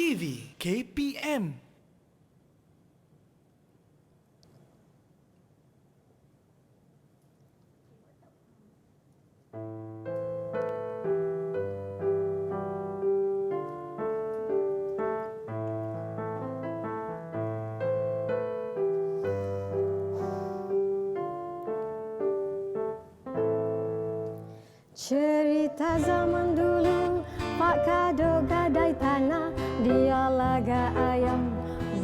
TV KPM. Cerita zaman dulu, Pak Kado gadai tanah, dia laga ayam,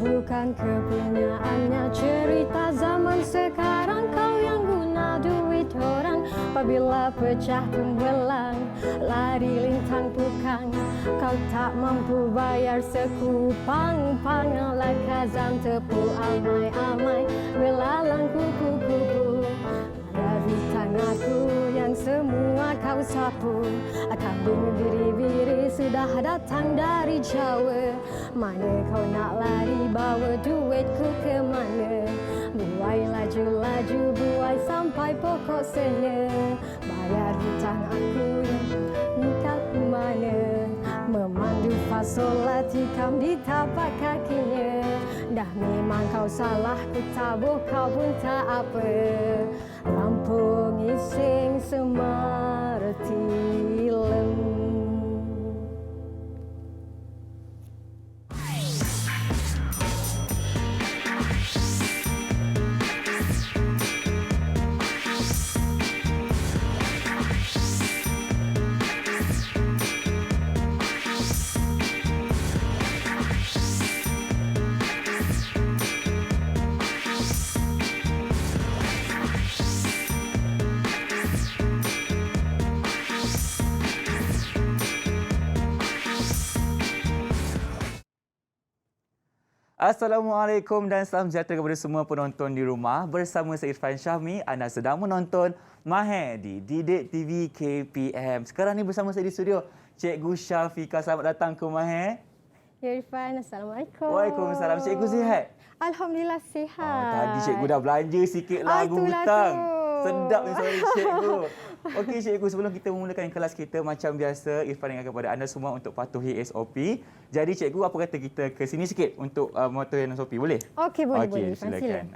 bukan kepunyaannya. Cerita zaman sekarang, kau yang guna duit orang, apabila pecah tembelang, lari lintang pukang. Kau tak mampu bayar sekupang, pangalah kazam tepuk amai-amai, belalang kupu-kupu. Dari tanahku yang semua kau sapu, kambing biri-biri sudah datang dari Jawa. Mana kau nak lari, bawa duitku ke mana? Buai laju-laju, buai sampai pokok sana. Bayar hutang aku, kau ke mana? Memandu fasola tikam di tapak kakinya. Dah memang kau salah, ku tabuh kau pun tak apa. Lampung ising semarti lem. Assalamualaikum dan salam sejahtera kepada semua penonton di rumah. Bersama saya Irfan Syahmi, anda sedang menonton Mahir di Didik TV KPM. Sekarang ni bersama saya di studio Cikgu Syafiqah. Selamat datang ke Mahir. Ya Irfan, Assalamualaikum. Waalaikumsalam. Cikgu sihat? Alhamdulillah sihat. Tadi cikgu dah belanja sikit lagu hutang. Sedap ni suara cikgu. Okey cikgu, sebelum kita memulakan kelas kita macam biasa, Irfan ingatkan kepada anda semua untuk patuhi SOP. Jadi cikgu, apa kata kita ke sini sikit untuk mematuhi SOP, boleh? Okey, boleh. Silakan.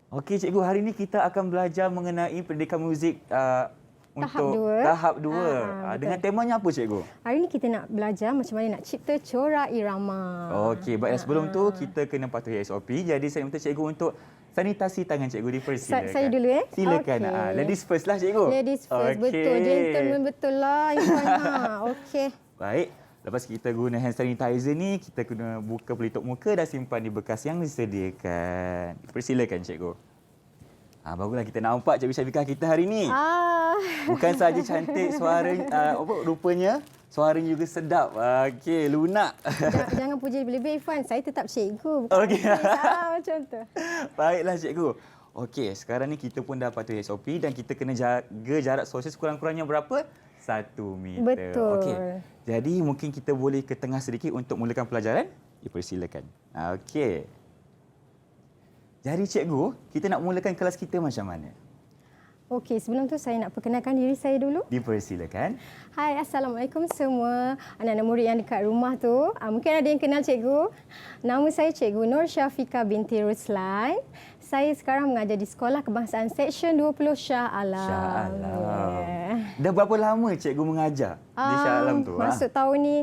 Okey cikgu, hari ini kita akan belajar mengenai pendidikan muzik untuk tahap 2. Dengan temanya apa cikgu? Hari ini kita nak belajar macam mana nak cipta corak irama. Okey, baiklah sebelum tu kita kena patuhi SOP. Jadi saya minta cikgu untuk sanitasi tangan cikgu, dipersilakan. Saya dulu Silakan. Okay. Ladies first lah cikgu. Ladies first, betul. Gentleman betul lah Irfan. Okey. Baik. Lepas kita guna hand sanitizer ni, kita kena buka pelitup muka dan simpan di bekas yang disediakan. Persilakan cikgu. Barulah kita nampak Cikgu Syafiqah kita hari ni. Bukan saja cantik suara, rupanya suaranya juga sedap. Okey, lunak. Jangan puji lebih-lebih Irfan. Saya tetap cikgu. Okey. Macam tu. Baiklah cikgu. Okey, sekarang ni kita pun dah patuhi SOP dan kita kena jaga jarak sosial sekurang-kurangnya berapa? 1 meter. Betul. Okey. Jadi mungkin kita boleh ke tengah sedikit untuk mulakan pelajaran. Dipersilakan. Okey. Jadi cikgu, kita nak mulakan kelas kita macam mana? Okey, sebelum tu saya nak perkenalkan diri saya dulu. Dipersilakan. Hai, Assalamualaikum semua anak-anak murid yang dekat rumah tu. Mungkin ada yang kenal cikgu. Nama saya Cikgu Nur Syafiqah binti Ruslan. Saya sekarang mengajar di Sekolah Kebangsaan Seksyen 20 Shah Alam. Shah Alam. Dah berapa lama cikgu mengajar di Shah Alam tu? Masuk tahun ni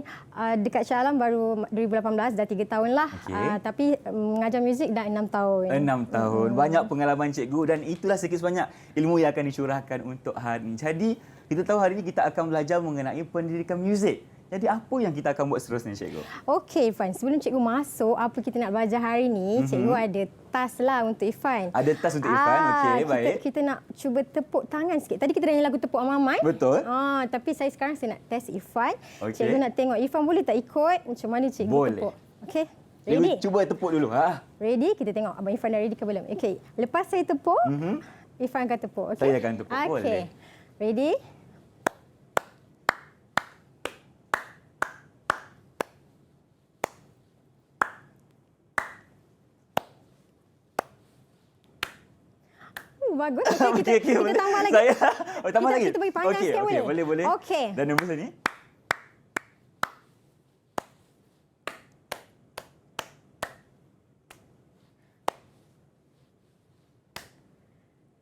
dekat Shah Alam baru 2018, dah 3 tahun lah. Okay. Tapi mengajar muzik dah 6 tahun. 6 tahun. Banyak pengalaman cikgu dan itulah sedikit sebanyak ilmu yang akan dicurahkan untuk hari ini. Jadi, kita tahu hari ini kita akan belajar mengenai pendidikan muzik. Jadi apa yang kita akan buat seterusnya cikgu? Okey Irfan, sebelum cikgu masuk apa kita nak belajar hari ni, cikgu ada task lah untuk Irfan. Ada task untuk Irfan. Okey, baik. Kita nak cuba tepuk tangan sikit. Tadi kita dah nyanyi lagu Tepuk Amamai. Betul. Tapi saya sekarang saya nak test Irfan. Okay. Cikgu nak tengok Irfan boleh tak ikut macam mana cikgu tepuk. Okey. Ready? Cuba tepuk dulu. Ready? Kita tengok Abang Irfan dah ready ke belum. Okey. Lepas saya tepuk, Irfan akan tepuk. Okay? Saya akan tepuk. Boleh. Ready? Bagus. Okay, kita tambah lagi. Tambah lagi. Kita bagi panjang sikit boleh? Boleh. Okey. Dan nombor sini.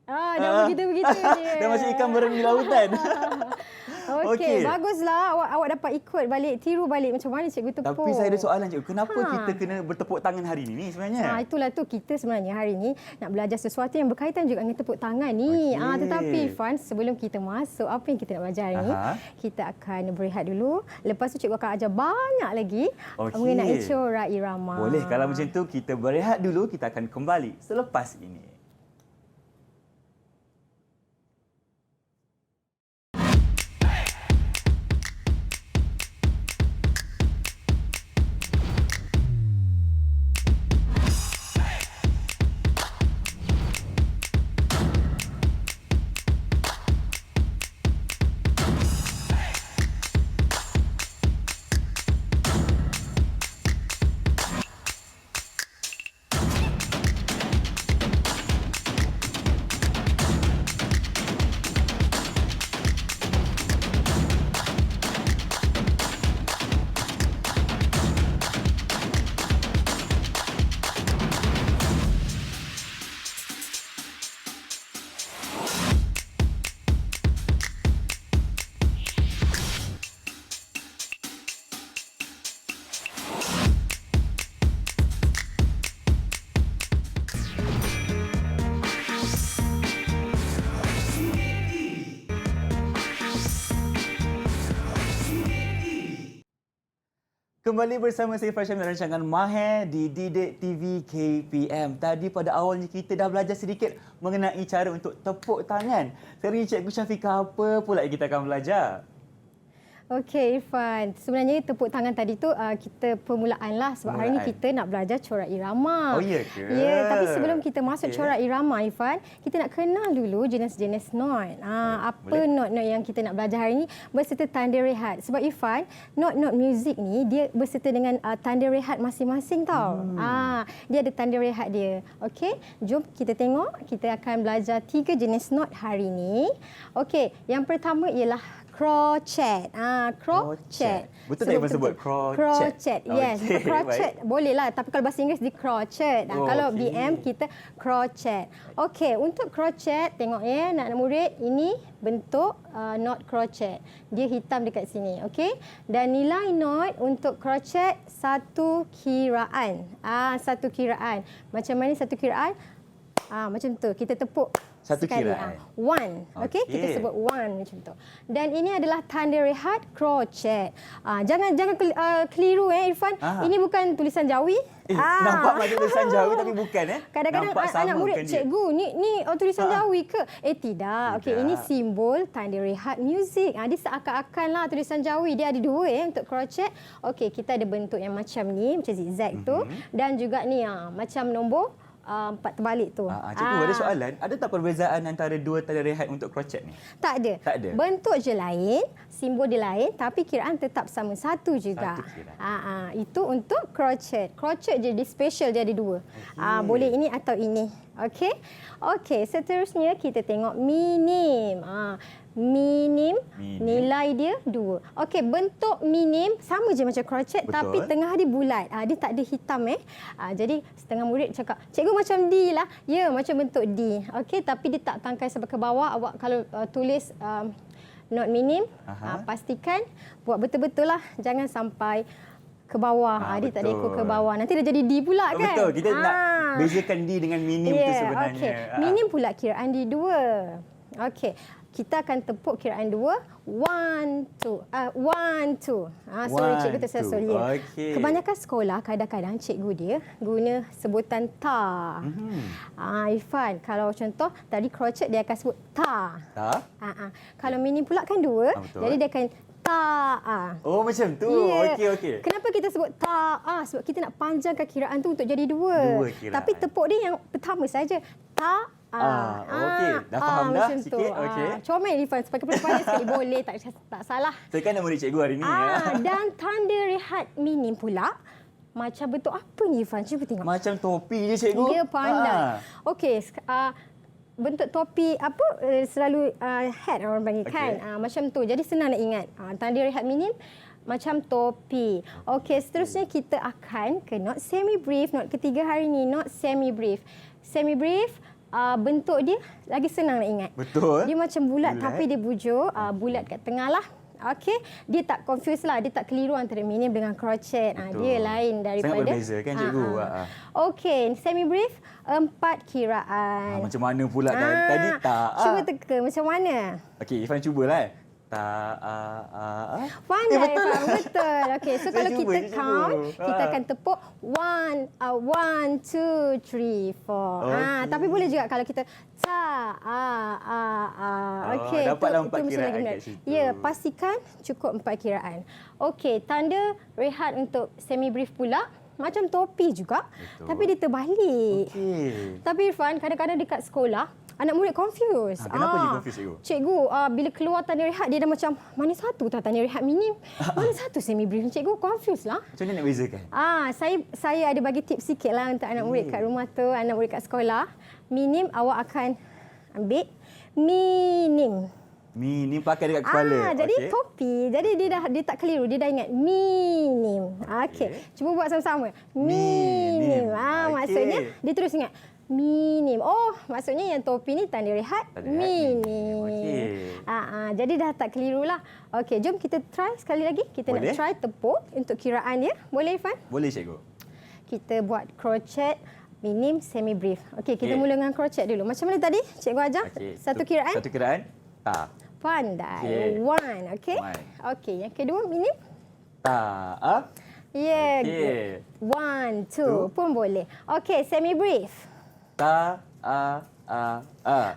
Dah begitu-begitu dia. Dah macam ikan berani lautan. Okey, baguslah awak dapat ikut balik, tiru balik macam mana cikgu tepuk. Tapi saya ada soalan cikgu, kenapa kita kena bertepuk tangan hari ini sebenarnya? Itulah tu kita sebenarnya hari ni nak belajar sesuatu yang berkaitan juga dengan tepuk tangan ni. Tetapi Irfan, sebelum kita masuk apa yang kita nak belajar hari ni, kita akan berehat dulu. Lepas tu cikgu akan ajar banyak lagi mengenai corak irama. Boleh, kalau macam tu kita berehat dulu, kita akan kembali selepas ini. Kembali bersama saya Farsyam dalam rancangan Mahir di Didik TV KPM. Tadi pada awalnya kita dah belajar sedikit mengenai cara untuk tepuk tangan. Sekarang ni Cikgu Syafiqah, apa pula yang kita akan belajar? Okey Irfan, sebenarnya tepuk tangan tadi tu kita permulaan lah sebab hari ni kita nak belajar corak irama. Oh ya ke? Ya, tapi sebelum kita masuk corak irama Irfan, kita nak kenal dulu jenis-jenis not. Apa not-not yang kita nak belajar hari ni berserta tanda rehat. Sebab Irfan, not-not muzik ni dia berserta dengan tanda rehat masing-masing tau. Dia ada tanda rehat dia. Okey, jom kita tengok. Kita akan belajar 3 jenis not hari ni. Okey, yang pertama ialah crochet. Crochet. Betul tak Ibu sebut crochet? Crochet, yes. Okay, Crochet boleh lah. Tapi kalau bahasa Inggeris di crochet. Kalau BM kita crochet. Okey, untuk crochet tengok ya nak murid, ini bentuk knot crochet. Dia hitam dekat sini, okey? Dan nilai knot untuk crochet 1 kiraan. 1 kiraan. Macam mana 1 kiraan? Macam tu. Kita tepuk satu sekali. kiraan. One. Okey, kita sebut one macam tu. Dan ini adalah tanda rehat crochet. Jangan keliru Irfan. Ini bukan tulisan Jawi. Nampak macam tulisan Jawi tapi bukan Kadang-kadang anak murid, cikgu, ni tulisan Jawi ke? Tidak. Okey, ini simbol tanda rehat muzik. Dia seakan-akanlah tulisan Jawi. Dia ada 2 untuk crochet. Okey, kita ada bentuk yang macam ni, macam zigzag tu, dan juga ni macam nombor 4 terbalik tu. Cikgu ada soalan, ada tak perbezaan antara 2 tanda rehat untuk crochet ni? Tak ada. Tak ada. Bentuk je lain, simbol dia lain, tapi kiraan tetap sama, 1 juga. Itu untuk crochet. Crochet je dia special, dia ada 2. Boleh ini atau ini. Okey. Okey, seterusnya kita tengok minim. Minim, nilai dia 2. Okey, bentuk minim sama je macam crochet. Betul. Tapi tengah dia bulat. Dia tak ada hitam jadi setengah murid cakap, cikgu macam D lah. Ya, macam bentuk D. Okey, tapi dia tak tangkai sampai ke bawah. Awak kalau tulis not minim, pastikan buat betul-betul lah. Jangan sampai ke bawah. Dia tak ada ekor ke bawah. Nanti dah jadi D pula kan? Betul. Kita nak bezakan D dengan minim tu sebenarnya. Okay. Minim pula kiraan D 2. Okey. Kita akan tepuk kiraan 2. 1, 2. 1, 2. Sorry, cikgu tersalah. Okay. Kebanyakan sekolah kadang-kadang cikgu dia guna sebutan ta. Irfan, kalau contoh tadi crochet dia akan sebut ta. Kalau minim pula kan 2. Jadi dia akan ta. Oh, macam tu. Okey. Kenapa kita sebut ta? Sebab kita nak panjangkan kiraan tu untuk jadi 2. Tapi tepuk dia yang pertama saja. Ta. Okey. Dah faham dah sikit. Okey. Comel Irfan, sebagai pandai sekali. Boleh, tak salah. Saya kan nama cikgu hari ni. Dan tanda rehat minim pula. Macam bentuk apa ni Irfan? Cuba tengok. Macam topi je cikgu. Dia pandai. Okey. Bentuk topi apa selalu hat orang panggil kan. Macam tu. Jadi senang nak ingat. Tanda rehat minim macam topi. Okey, seterusnya kita akan ke not semi brief. Not ketiga hari ni, not semi brief. Semi brief bentuk dia lagi senang nak ingat. Betul. Dia macam bulat tapi dia bujur, bulat kat tengah lah. Okey, dia tak confuse lah, dia tak keliru antara minim dengan crochet. Dia lain daripada. Sangat berbeza kan cikgu? Okey, semi brief 4 kiraan. Macam mana pula tadi tak? Cuba teka macam mana? Okey, Irfan cubalah. Pandai, betul. Betul. Okey, so kalau kita count, kita akan tepuk 1, 2, 3, 4. Tapi boleh juga kalau kita Okey, dapatlah 4 itu mesti kiraan lagi benar. kat situ. Ya, pastikan cukup 4 kiraan. Okey, tanda rehat untuk semi brief pula macam topi juga, tapi dia terbalik. Okey. Tapi Irfan, kadang-kadang dekat sekolah anak murid confuse. Kenapa dia confuse, cikgu? Cikgu, bila keluar tanda rehat dia dah macam mana satu tanda rehat minim, mana satu semi brief. Cikgu confuse lah. Macam mana nak bezakan? Saya ada bagi tips sikit lah untuk anak murid kat rumah tu, anak murid kat sekolah. Minim awak akan ambil minim. Minim pakai dekat kepala. Jadi topi. Jadi dia tak keliru, dia dah ingat minim. Okey. Cuba buat sama-sama. Minim. Maksudnya dia terus ingat minim. Oh, maksudnya yang topi ni tanda rehat minim. Jadi dah tak keliru lah. Okey, jom kita try sekali lagi. Kita nak try tepuk untuk kiraan dia. Boleh Irfan? Boleh cikgu. Kita buat crochet minim semi brief. Okey, kita mula dengan crochet dulu. Macam mana tadi? Cikgu ajar. Satu kiraan. Satu kiraan. Pandai. One. Okey. Okey, yang kedua minim. Ya. Good. 1, 2 pun boleh. Okey, semi brief. Bagus.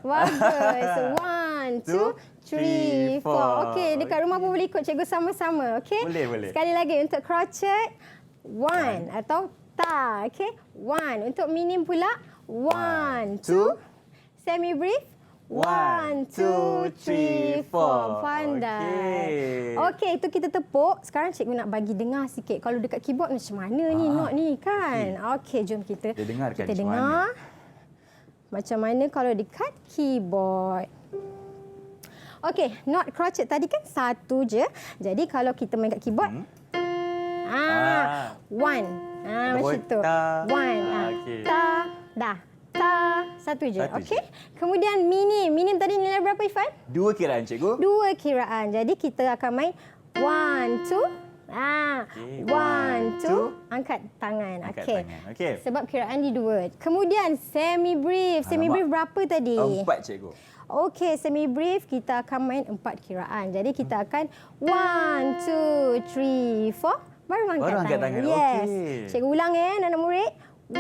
1, 2, 3, 4. Okey, dekat rumah pun boleh ikut cikgu sama-sama. Okey. Boleh. Sekali lagi untuk crochet 1 atau ta. Okey. 1 untuk minim pula. 1, 2. Semi brief. 1, 2, 3, 4. Pandai. Okey, itu kita tepuk. Sekarang cikgu nak bagi dengar sikit. Kalau dekat keyboard macam mana ni not ni kan? Okey, jom kita dengar macam mana kalau dekat keyboard. Okey, not crochet tadi kan satu je. Jadi kalau kita main kat keyboard, one. Macam tu. One. Dah. Satu je. Okey. Kemudian minim. Minim tadi nilai berapa Irfan? 2 kiraan cikgu. 2 kiraan. Jadi kita akan main 1, 2. 1, 2. Angkat tangan. Okey. Sebab kiraan di 2. Kemudian semi brief. Semi brief berapa tadi? 4 cikgu. Okey, semi brief kita akan main 4 kiraan. Jadi kita akan 1, 2, 3, 4. Baru angkat tangan. Yes. Cikgu ulang anak murid. 1,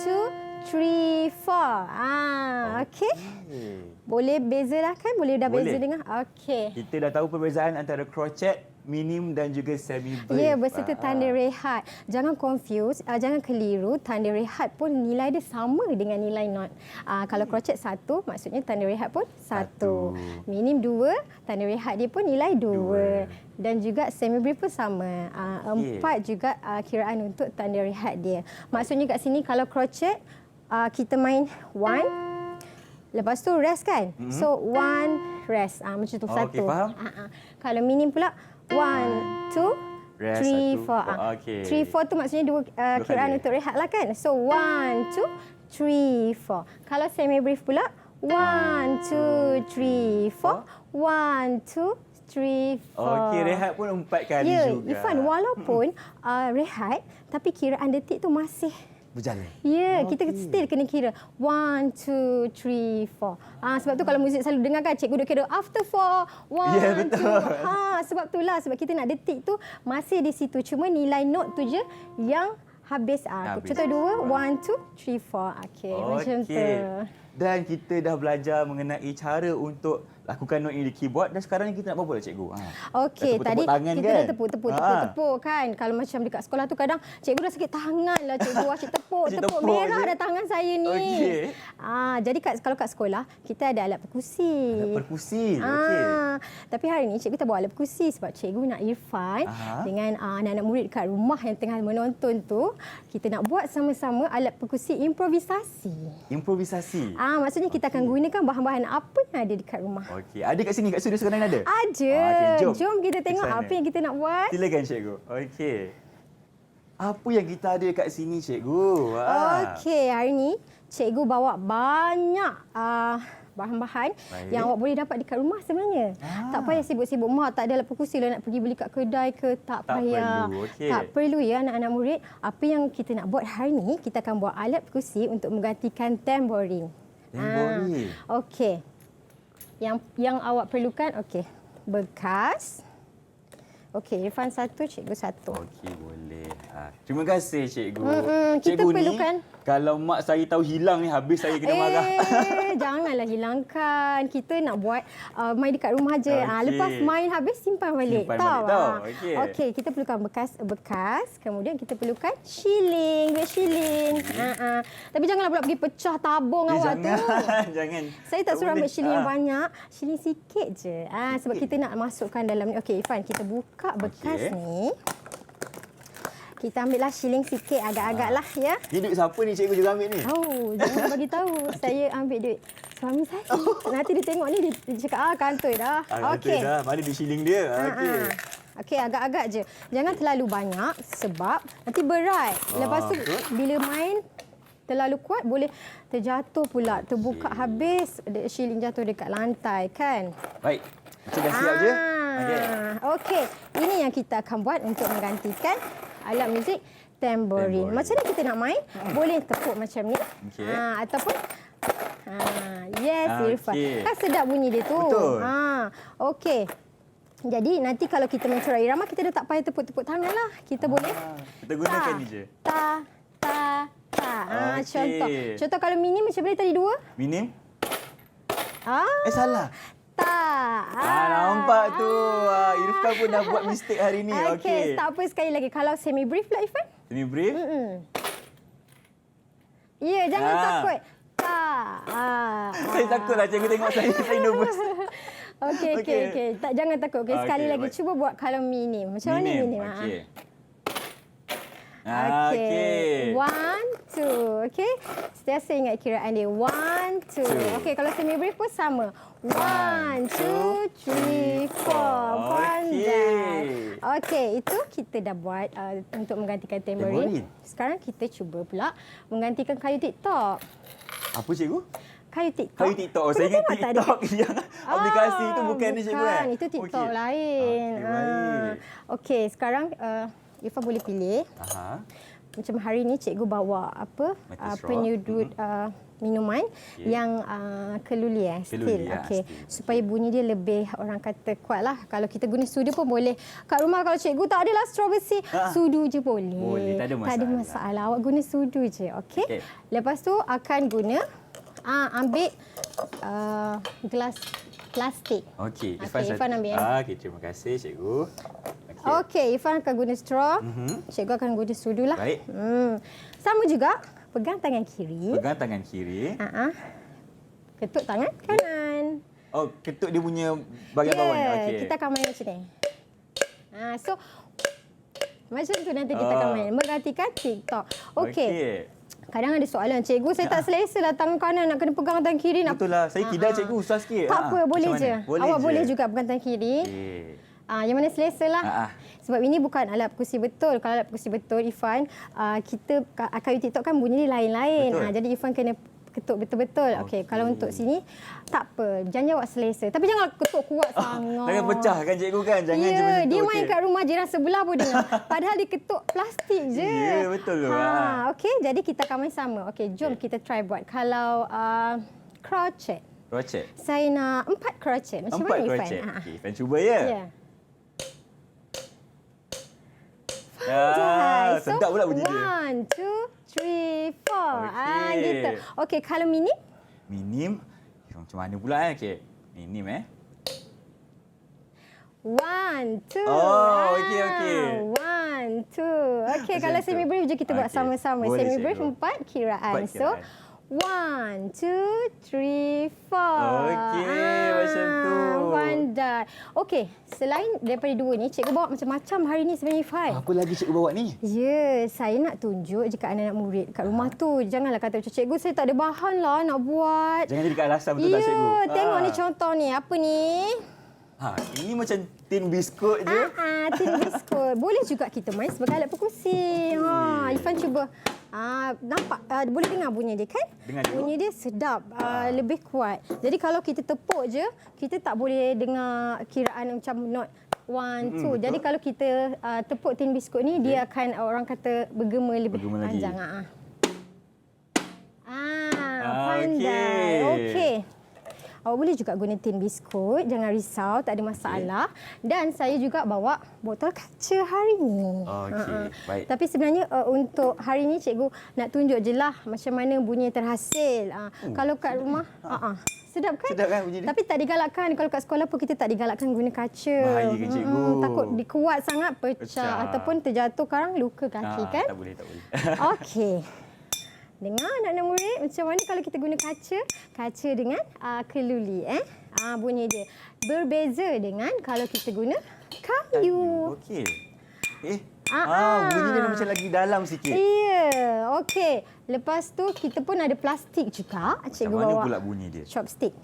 2, 3, 4. Okey. Boleh beza dah kan? Boleh dah beza dengan? Okey. Kita dah tahu perbezaan antara crochet, minim dan juga semi brief. Ya, berserta tanda rehat. Jangan confuse, jangan keliru. Tanda rehat pun nilai dia sama dengan nilai not. Kalau crochet 1, maksudnya tanda rehat pun 1. Minim 2, tanda rehat dia pun nilai 2. Dan juga semi brief pun sama. 4 juga kiraan untuk tanda rehat dia. Maksudnya kat sini kalau crochet, kita main 1. Lepas tu rest kan? So 1 rest. Macam tu satu. Okey, faham? Kalau minim pula 1, 2, 3, 4. 3, 4 tu maksudnya 2 kiraan untuk rehat lah kan? So 1, 2, 3, 4. Kalau semi brief pula 1, 2, 3, 4. 1, 2, 3, 4. Okey, rehat pun 4 kali juga. Ya, Irfan, walaupun rehat tapi kiraan detik tu masih berjalan. Ya, kita still kena kira 1, 2, 3, 4. Sebab tu kalau muzik selalu dengar kan cikgu duk kira after 4, 1, 2. Sebab itulah, sebab kita nak detik tu masih di situ. Cuma nilai note tu je yang habis. Contoh 2, 1, 2, 3, 4. Okey, macam tu. Dan kita dah belajar mengenai cara untuk lakukan note ini di keyboard dan sekarang ni kita nak apa pula cikgu? Okey, tadi tangan kita kan? dah tepuk kan. Kalau macam dekat sekolah tu kadang cikgu dah sakit tangan lah cikgu. Asyik tepuk merah dah tangan saya ni. Okey. Jadi kalau kat sekolah kita ada alat perkusi. Alat perkusi. Okey. Tapi hari ni cikgu tak bawa alat perkusi sebab cikgu nak Irfan dengan anak-anak murid dekat rumah yang tengah menonton tu, kita nak buat sama-sama alat perkusi improvisasi. Improvisasi. Maksudnya kita akan gunakan bahan-bahan apa yang ada dekat rumah. Okey, ada kat sini, kat studio sekarang ada? Ada. Okay, jom kita tengok apa yang kita nak buat. Silakan cikgu. Okey. Apa yang kita ada kat sini cikgu? Okey, hari ni cikgu bawa banyak bahan-bahan Baik. yang awak boleh dapat dekat rumah sebenarnya. Tak payah sibuk-sibuk. Mak tak ada lapar kursi lah nak pergi beli kat kedai ke. Tak payah. perlu, okey. Tak perlu ya anak-anak murid. Apa yang kita nak buat hari ni, kita akan buat alat perkusi untuk menggantikan tamborin. Tamborin. Okey. Yang awak perlukan, okey. Bekas. Okey, Irfan satu, cikgu satu. Okey, boleh. Terima kasih, cikgu. Kita Cikgu perlukan. ni, kalau mak saya tahu hilang ni, habis saya kena marah. Janganlah hilangkan. Kita nak buat main dekat rumah je. Okey. Lepas main habis simpan balik. Simpan balik, tahu. Okey. Okey, kita perlukan bekas. Kemudian kita perlukan shilling, duit shilling. Tapi janganlah pula pergi pecah tabung awak tu. Jangan. Saya tak suruh boleh. ambil shilling yang banyak. Shilling sikit je. Sebab kita nak masukkan dalam ni. Okey, Irfan, kita buka bekas ni. Kita ambillah shilling sikit agak-agak lah ya. Ni duit siapa ni cikgu juga ambil ni? Jangan bagi tahu. Saya ambil duit suami saya. Nanti dia tengok ni dia cakap kantoi dah. Okey. Dah. Mana duit shilling dia? Okey. Okey, agak-agak je. Jangan terlalu banyak sebab nanti berat. Lepas tu bila main terlalu kuat boleh terjatuh pula, terbuka habis shilling jatuh dekat lantai kan. Baik. Macam dah siap je? Okey. Ini yang kita akan buat untuk menggantikan alat muzik tamborin. Macam mana kita nak main? Boleh tepuk macam ni. Okey. Ataupun yes, Irfan. Okey. Kan sedap bunyi dia tu. Betul. Okey. Jadi nanti kalau kita mencurai irama, kita dah tak payah tepuk-tepuk tangan lah. Kita boleh Kita gunakan ni je. Ta. Okey. Contoh kalau minim macam mana tadi dua? Minim? Ta. Salah. Nampak tu. Irfan pun dah buat mistake hari ni. Okey, tak apa sekali lagi. Kalau semi brief lah Irfan. Semi brief? Ya, jangan takut. Ta. Saya takutlah cikgu tengok saya nervous. Okey. Tak, jangan takut. Okey, sekali Okey, lagi. baik. Cuba buat kalau minim. Macam mana minim? Okey. Okey. 1, 2. Okey. Sentiasa ingat kiraan dia. 1, 2. Okey, kalau semi brief pun sama. 1, 2, 3, 4. Pandai. Okey, itu kita dah buat untuk menggantikan tamborin. Sekarang kita cuba pula menggantikan kayu TikTok. Apa cikgu? Kayu TikTok. Kayu TikTok. Saya ingat TikTok yang aplikasi tu bukan ni cikgu Bukan, itu TikTok lain. Okey, baik. Okey, sekarang Irfan boleh pilih. Macam hari ni cikgu bawa penyudut minuman yang keluli Keluli, still. Okey, supaya bunyi dia lebih orang kata kuat lah. Kalau kita guna sudu pun boleh. Kat rumah kalau cikgu tak adalah straw besi, sudu je boleh. Boleh, tak ada masalah. Awak guna sudu je, okey? Lepas tu akan guna ambil gelas plastik. Okey, Irfan ambil. Okey, terima kasih cikgu. Okey, Irfan akan guna straw. Cikgu akan guna sudu lah. Baik. Sama juga, pegang tangan kiri. Pegang tangan kiri. Ketuk tangan kanan. Oh, ketuk dia punya bahagian bawah ni. Okey. Kita akan main macam ni. So, macam tu nanti kita akan main. Menggantikan TikTok. Okey. Kadang ada soalan, cikgu saya tak selesa lah tangan kanan nak kena pegang tangan kiri. Betul lah, saya kidal cikgu susah sikit. Tak apa, boleh je. Awak boleh juga pegang tangan kiri. Yang mana selesa lah. Sebab ini bukan alat perkusi betul. Kalau alat perkusi betul, Irfan, kita kayu TikTok kan bunyi dia lain-lain. Jadi Irfan kena ketuk betul-betul. Okey, kalau untuk sini, tak apa. Jangan awak selesa. Tapi jangan ketuk kuat sangat. Jangan pecah kan cikgu kan? Jangan je macam tu. Dia main kat rumah jiran sebelah pun dengar. Padahal dia ketuk plastik je. Ya, betul tu. Okey, jadi kita akan main sama. Okey, jom kita try buat. Kalau crochet. Crochet? Saya nak 4 crochet. Macam mana Irfan? 4 crochet. Okey, Irfan cuba ya? Ya. Sedap pula bunyi dia. 1, 2, 3, 4. Gitu. Okey, kalau minim? Minim? Macam mana pula Okey. Minim 1, 2. Okey. 1, 2. Okey, kalau semi brief je kita buat sama-sama. Semi brief 4 kiraan. So, 1, 2, 3, 4. Okey, macam tu. Pandai. Okey, selain daripada dua ni, cikgu bawa macam-macam hari ni sebenarnya, Irfan. Apa lagi cikgu bawa ni? Ya, saya nak tunjuk je kat anak-anak murid kat rumah tu. Janganlah kata macam cikgu, saya tak ada bahan lah nak buat. Jangan jadikan alasan betul tak cikgu? Ya, tengok ni contoh ni. Apa ni? Ini macam tin biskut je. Tin biskut. Boleh juga kita main sebagai alat perkusi. Irfan cuba Nampak boleh dengar bunyi dia kan? Dengar, cikgu. Bunyi dia sedap, lebih kuat. Jadi kalau kita tepuk je, kita tak boleh dengar kiraan macam not 1, 2. Jadi kalau kita tepuk tin biskut ni, dia akan orang kata bergema lebih Bergema lagi. panjang. Pandai. Okey. Awak boleh juga guna tin biskut, jangan risau, tak ada masalah. Dan saya juga bawa botol kaca hari ni. Okey, baik. Tapi sebenarnya untuk hari ni cikgu nak tunjuk je lah macam mana bunyi terhasil. Kalau kat rumah, sedap kan? Sedap kan bunyi dia? Tapi tak digalakkan. Kalau kat sekolah pun kita tak digalakkan guna kaca. Bahaya ke, cikgu? Takut dikuat sangat pecah ataupun terjatuh karang luka kaki kan? Tak boleh. Okey. Dengar anak-anak murid macam mana kalau kita guna kaca dengan keluli bunyi dia. Berbeza dengan kalau kita guna kayu. Okey. Bunyi dia macam lagi dalam sikit. Ya, okey. Lepas tu kita pun ada plastik juga. Cikgu Macam mana bawa pula bunyi dia? chopstick.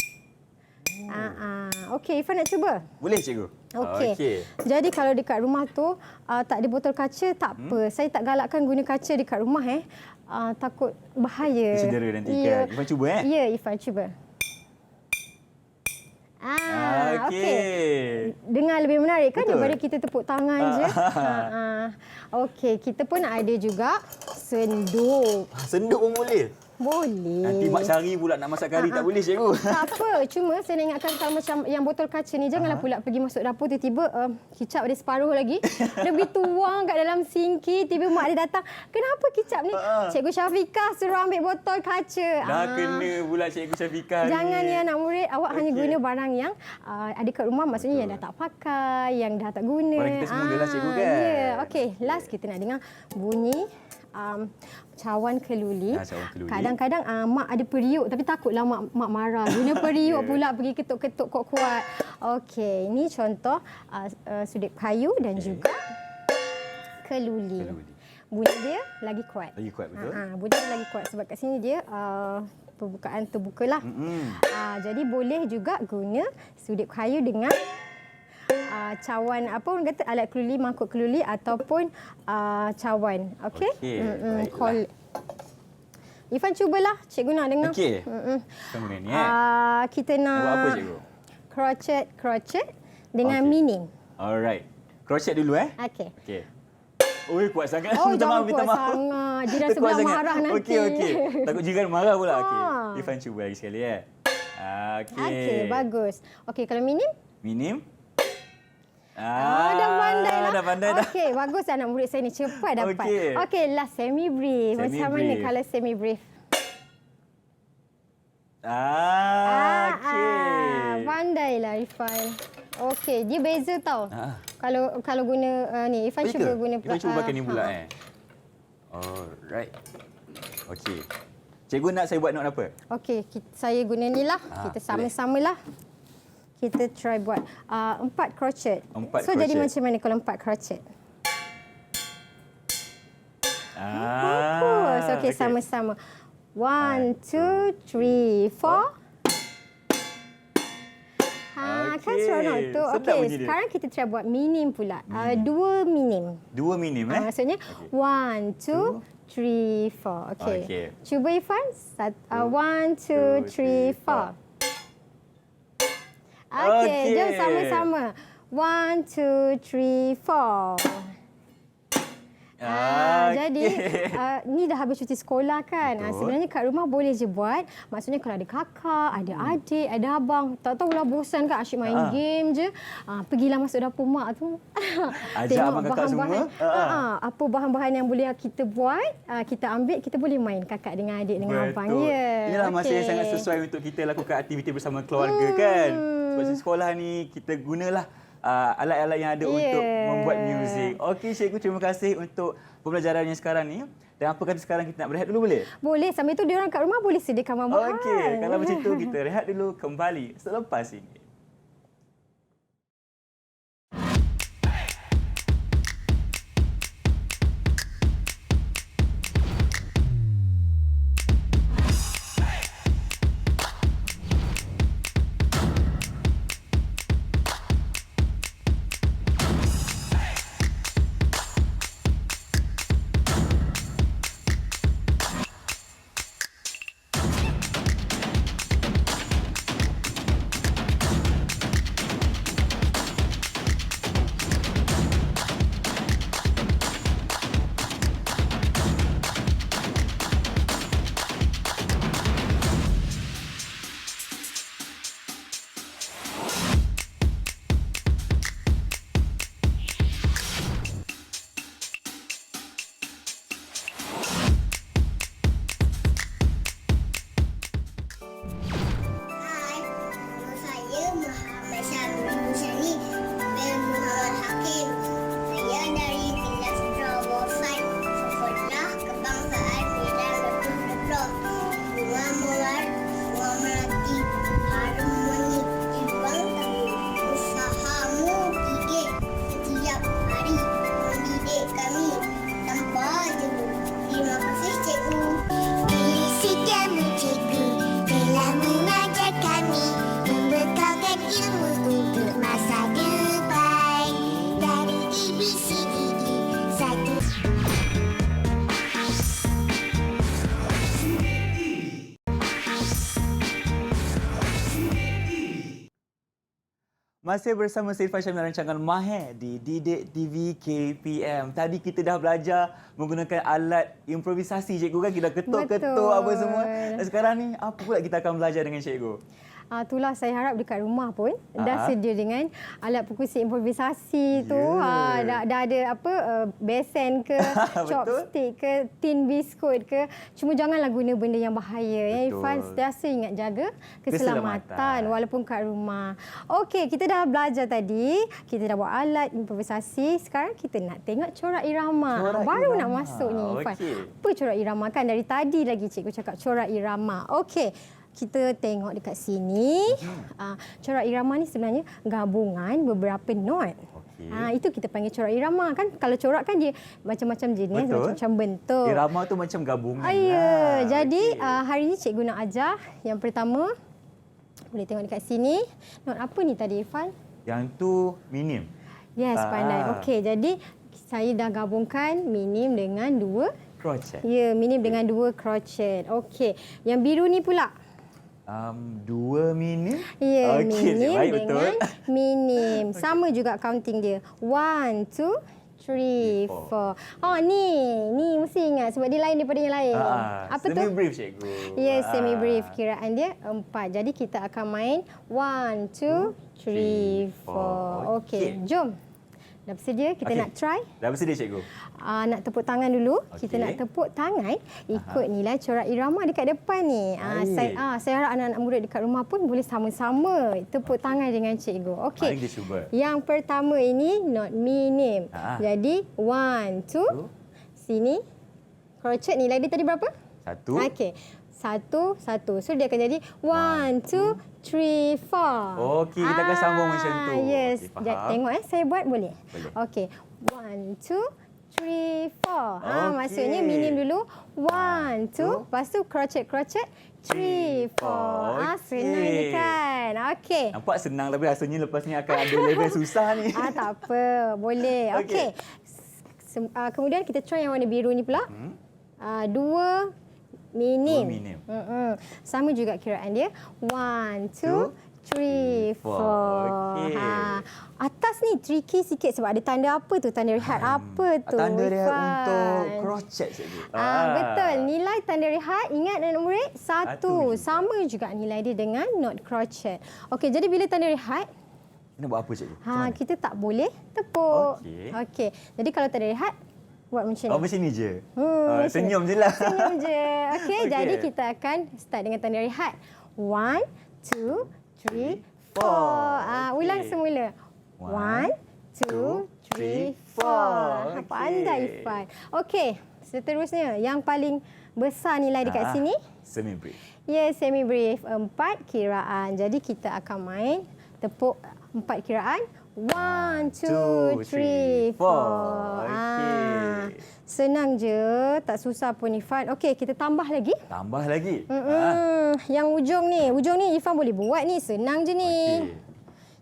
Okey, Ifan nak cuba? Boleh, cikgu? Okey. Jadi kalau dekat rumah tu tak ada botol kaca, tak apa. Saya tak galakkan guna kaca dekat rumah takut bahaya. Cedera nanti kan. Ifan cuba Ya, Ifan cuba. Okey. Dengar lebih menarik kan daripada kita tepuk tangan je. Okey, kita pun ada juga sendup. Sendup pun boleh? Boleh. Nanti mak cari pula nak masak kari tak boleh, cikgu? Tak apa. Cuma saya nak ingatkan kalau macam yang botol kaca ni, janganlah pula pergi masuk dapur tiba-tiba kicap ada separuh lagi. Lebih tuang kat dalam sinki. Tiba mak dia datang. Kenapa kicap ni? Cikgu Syafiqah suruh ambil botol kaca. Dah kena pula Cikgu Syafiqah ni. Jangan ya anak murid. Awak hanya guna barang yang ada kat rumah. Maksudnya yang dah tak pakai, yang dah tak guna. Barang kita semua adalah cikgu kan? Ya. Okey. Last kita nak dengar bunyi cawan keluli. Cawan keluli. Kadang-kadang mak ada periuk tapi takutlah mak marah. Guna periuk pula pergi ketuk-ketuk kuat-kuat. Okey, ini contoh sudip kayu dan juga keluli. Bunyi dia lagi kuat. Lagi kuat, betul? Bunyi dia lagi kuat sebab kat sini dia permukaan terbukalah. Jadi boleh juga guna sudip kayu dengan cawan apa orang kata alat keluli, mangkuk keluli ataupun cawan. Okey. Baiklah. Ifan cubalah cikgu nak dengar. Okey. Kemudian ni kita nak buat apa, cikgu? crochet dengan minim. Alright. Crochet dulu Okey. Okey. Oi, kuat sangat. Jangan kuat sangat. Jiran sebelah marah nanti. Okey. Takut jiran marah pula. Okey. Ifan cuba lagi sekali Okey, bagus. Okey, kalau minim? Minim. Dah pandai lah. Dah pandai dah. Okey, bagus anak murid saya ni cepat dapat. Okey, last semi brief. Macam mana kalau semi brief? Okey. Pandailah Ifan. Okey, dia beza tau. Kalau guna ni, Ifan cuba guna Ifan cuba pakai ni pula Alright. Okey. Cikgu nak saya buat note apa? Okey, saya guna ni lah. Kita sama-samalah. Kita try buat 4 crochet. So jadi macam mana kalau 4 crochet? Bagus. Okey, sama-sama. 1, 2, 3, 4. Kan seronok tu. Okey, sekarang kita try buat minim pula. 2 minim. 2 minim maksudnya 1, 2, 3, 4. Okey. Cuba Ifan. 1, 2, 3, 4. Okey, jom sama-sama. 1, 2, 3, 4. Jadi, ni dah habis cuti sekolah kan. Sebenarnya kat rumah boleh je buat. Maksudnya kalau ada kakak, ada adik, ada abang. Tak tahulah bosan kan asyik main game je. Pergilah masuk dapur mak tu. Ajak abang kakak semua. Apa bahan-bahan yang boleh kita buat, kita ambil, kita boleh main kakak dengan adik dengan abang. Inilah masa yang sangat sesuai untuk kita lakukan aktiviti bersama keluarga kan. Sebab di sekolah ni kita gunalah alat-alat yang ada untuk membuat muzik. Okey, cikgu, terima kasih untuk pembelajarannya sekarang ni. Dan apa kata sekarang kita nak berehat dulu boleh? Boleh. Sambil tu diorang kat rumah boleh sediakan bahan-bahan. Okey, kalau macam tu kita rehat dulu, kembali selepas ini. Masih bersama saya Irfan Syamil dalam rancangan Mahir di Didik TV KPM. Tadi kita dah belajar menggunakan alat improvisasi, cikgu kan? Kita ketuk-ketuk apa semua. Dan sekarang ni, apa pula kita akan belajar dengan cikgu? Itulah saya harap dekat rumah pun dah sedia dengan alat perkusi improvisasi tu. Dah ada besen ke, chopstick ke, tin biskut ke. Cuma janganlah guna benda yang bahaya. Irfan sentiasa ingat jaga keselamatan walaupun kat rumah. Okey, kita dah belajar tadi. Kita dah buat alat improvisasi. Sekarang kita nak tengok corak irama. Baru nak masuk ni Irfan. Apa corak irama kan? Dari tadi lagi cikgu cakap corak irama. Okey. Kita tengok dekat sini. Corak irama ni sebenarnya gabungan beberapa not. Itu kita panggil corak irama kan. Kalau corak kan dia macam-macam jenis, macam-macam bentuk. Irama tu macam gabungan. Jadi hari ni cikgu nak ajar yang pertama. Boleh tengok dekat sini. Not apa ni tadi Irfan? Yang tu minim. Yes, pandai. Okey, jadi saya dah gabungkan minim dengan 2 crochet. Ya, minim dengan 2 crochet. Okey, yang biru ni pula. 2 minim? Ya, minim baik, dengan minim. Sama juga counting dia. 1, 2, 3, 4. Ni mesti ingat sebab dia lain daripada yang lain. Apa tu? Semi-brief, cikgu. Ya, semi-brief. Kiraan dia 4. Jadi kita akan main 1, 2, 3, 4. Okey, jom. Dah bersedia? Kita nak try? Dah bersedia, cikgu. Nak tepuk tangan dulu. Kita nak tepuk tangan ikut nilai corak irama dekat depan ni. Saya harap anak-anak murid dekat rumah pun boleh sama-sama tepuk tangan dengan cikgu. Okey. Mari kita cuba. Yang pertama ini not minim. Jadi 1, 2. Sini. Crochet nilai dia tadi berapa? 1. Okey. 1, 1. So dia akan jadi 1, 2, 3, 4. Okey, kita akan sambung macam tu. Yes. Okay, Tengok saya buat boleh? Boleh. Okey. 1, 2, 3, 4. Maksudnya minim dulu. 1, 2. Lepas tu crochet, 3, 4. Senang je kan? Okey. Nampak senang tapi rasanya lepas ni akan ada level susah ni. Tak apa. Boleh. Okey. Kemudian kita try yang warna biru ni pula. 2 minim. Sama juga kiraan dia. 1, 2, 3, 4. Atas ni tricky sikit sebab ada tanda apa tu? Tanda rehat apa tu? Tanda rehat untuk crochet saja. Betul. Nilai tanda rehat, ingat anak murid? 1. Sama juga nilai dia dengan not crochet. Okey, jadi bila tanda rehat, kita buat apa, cikgu? kita tak boleh tepuk. Okey. Jadi kalau tanda rehat, buat macam ni. Macam ni je? Senyum je lah. Senyum je. Okey, jadi kita akan start dengan tanda rehat. 1, 2, 3, 4. Ulang semula. 1, 2, 3, 4. Pandai Irfan. Okey, seterusnya yang paling besar nilai dekat sini. Semi-brief. Ya, semi-brief. 4 kiraan. Jadi kita akan main tepuk 4 kiraan. 1, 2, 3, 4. Senang je, tak susah pun Irfan. Okey, kita tambah lagi. Tambah lagi? Yang ujung ni Irfan boleh buat ni. Senang je ni.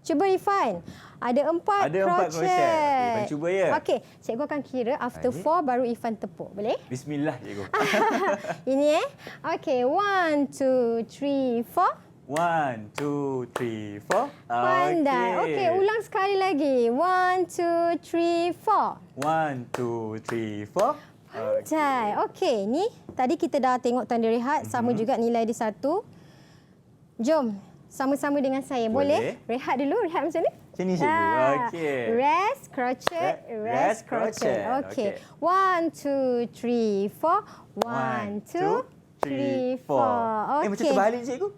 Cuba Irfan. Ada 4 crochet. Irfan cuba ya. Okey, cikgu akan kira after 4 baru Irfan tepuk. Boleh? Bismillah, cikgu. Ini Okey, 1, 2, 3, 4. 1, 2, 3, 4. Pandai. Okey, ulang sekali lagi. 1, 2, 3, 4. 1, 2, 3, 4. Pandai. Okey, ni tadi kita dah tengok tanda rehat. Sama juga nilai dia 1. Jom, sama-sama dengan saya. Boleh? Rehat dulu. Rehat macam ni. Macam ni, cikgu. Okey. Rest, crochet, rest, crochet. Okey. 1, 2, 3, 4. 1, 2, 3, 4. Okey. Macam terbalik, cikgu.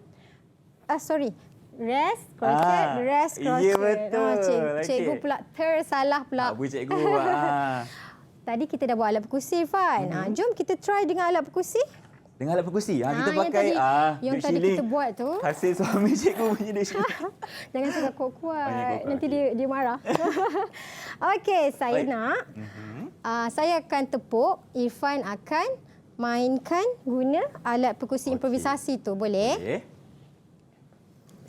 Sorry. Rest, crochet, rest, crochet. Ya, betul. Cikgu pula tersalah pula. Apa, cikgu? Tadi kita dah buat alat perkusi, Fan. Jom kita try dengan alat perkusi. Dengan alat perkusi? Kita pakai yang tadi kita buat tu. Hasil suami cikgu punya dia shilling. Jangan cakap kuat-kuat. Nanti dia marah. Okey, saya nak. Saya akan tepuk. Irfan akan mainkan guna alat perkusi improvisasi tu. Boleh? Okey.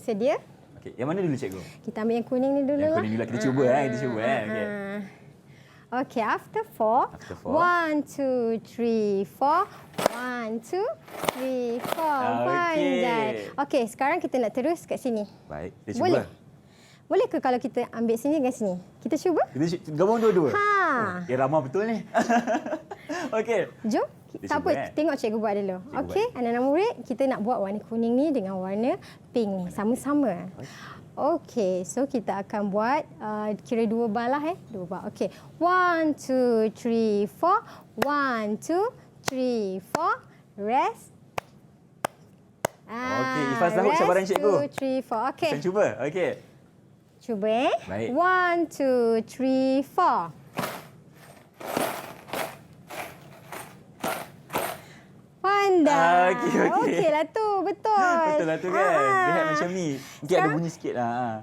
Sedia? Okey, yang mana dulu, cikgu? Kita ambil yang kuning ni dulu lah. Yang kuning dulu. Kita cuba. Kita cuba. Okey. Okay, after 4. 1, 2, 3, 4. 1, 2, 3, 4. Pandai. Okay, sekarang kita nak terus kat sini. Baik, kita cuba. Boleh? Boleh ke kalau kita ambil sini dengan sini? Kita cuba? Kita gabung dua-dua? Ha. Oh, ramah betul ni. Okey. Jom. Kita Tak cuba, apa, tengok cikgu buat dulu. Cikgu Okey, anak-anak murid, kita nak buat warna kuning ni dengan warna pink ni. Sama-sama. Okey, so kita akan buat kira 2 bar lah 2 bar. Okey. 1, 2, 3, 4. 1, 2, 3, 4. Rest. Okey, Ifan sahut cabaran cikgu. 1, 2, 3, 4. Okey. Kita cuba. Okey. Cuba Baik. 1, 2, 3, 4. Pandai. Okey. Okeylah tu, betul. Betul lah tu kan. Rehat macam ni. Mungkin ada bunyi sikit lah.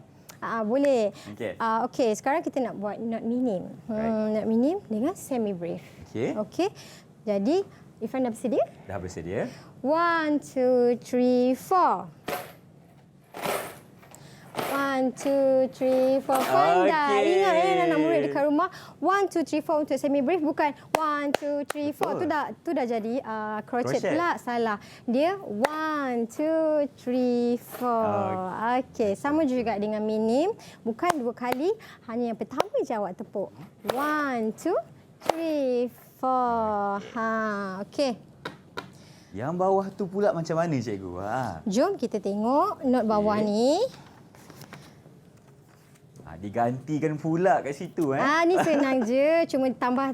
Boleh. Okey. Okey, sekarang kita nak buat not minim. Not minim dengan semi brief. Okey. Okey. Jadi, Ifan dah bersedia? Dah bersedia. 1, 2, 3, 4. 1, 2, 3, 4. Pandai. Okey. Ingat anak murid dekat rumah. 1, 2, 3, 4 untuk semi brief. Bukan 1, 2, 3, 4. Tu dah jadi crochet pula. Salah. Dia 1, 2, 3, 4. Okey. Sama juga dengan minim. Bukan 2 kali. Hanya yang pertama je awak tepuk. 1, 2, 3, 4. Okey. Yang bawah tu pula macam mana cikgu? Jom kita tengok not bawah ni. Digantikan pula kat situ Ni senang je. Cuma tambah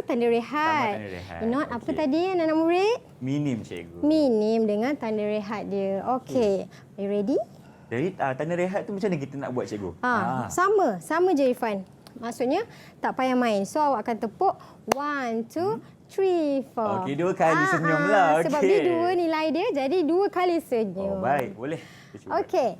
tanda rehat. Tambah tanda rehat. Not apa Okey. tadi anak-anak murid? Minim cikgu. Minim dengan tanda rehat dia. Okey. Are you ready? Jadi tanda rehat tu macam mana kita nak buat cikgu? Sama je Irfan. Maksudnya tak payah main. So awak akan tepuk 1, 2, 3, 4. Okey, 2 kali senyum lah. Sebab Okey. dia 2 nilai dia, jadi 2 kali senyum. Baik. Boleh. Kita cuba. Okey.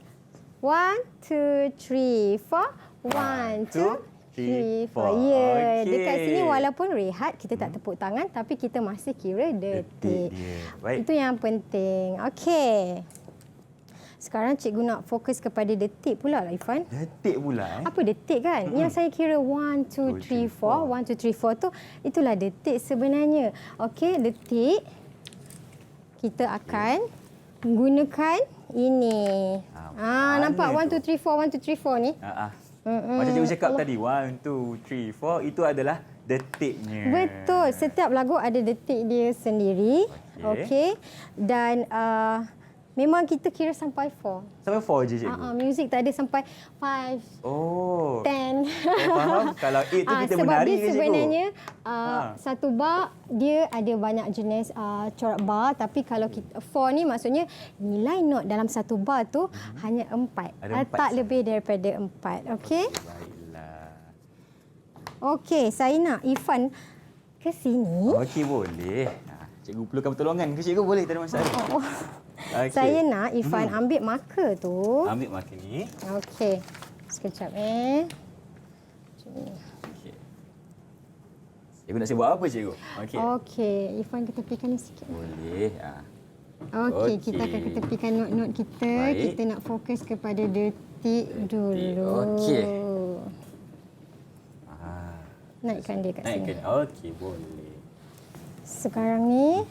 1, 2, 3, 4. 1, 2, 3, 4. Ya, Okey. dekat sini walaupun rehat, kita tak tepuk tangan tapi kita masih kira detik. dia. Baik. Itu yang penting. Okey. Sekarang cikgu nak fokus kepada detik pula lah Ifan. Detik pula Apa detik kan? Yang saya kira 1, 2, 3, 4. 1, 2, 3, 4 tu itulah detik sebenarnya. Okey, detik. Kita akan gunakan ini. Nampak 1, 2, 3, 4, 1, 2, 3, 4 ni? Macam cikgu cakap tadi, 1, 2, 3, 4, itu adalah detiknya. Betul. Setiap lagu ada detik dia sendiri. Okey. Dan memang kita kira sampai 4. Sampai 4 je cikgu? Muzik tak ada sampai 5, Oh. 10. Faham. Kalau 8 tu kita sebab menari dia ke cikgu? sebenarnya satu bar dia ada banyak jenis corak bar, tapi kalau kita 4 ni maksudnya nilai not dalam satu bar tu hanya 4. Ada 4 tak sahaja. lebih daripada 4. Okey. Baiklah. Okey, saya nak Ifan ke sini. Okey, boleh. Cikgu perlukan pertolongan ke cikgu? Boleh, tak ada masalah. Okey. Saya nak Ifan ambil marker tu. Ambil marker ni. Okey. Sekejap Macam ni. Okey. Cikgu nak saya buat apa cikgu? Okey. Okey, Ifan ketepikan ni sikit. Boleh. Okey, kita Okey. akan ketepikan not-not kita. Baik. Kita nak fokus kepada detik dulu. Okey. Naikkan dia kat sini. Naikkan. Okey, boleh. Sekarang ni,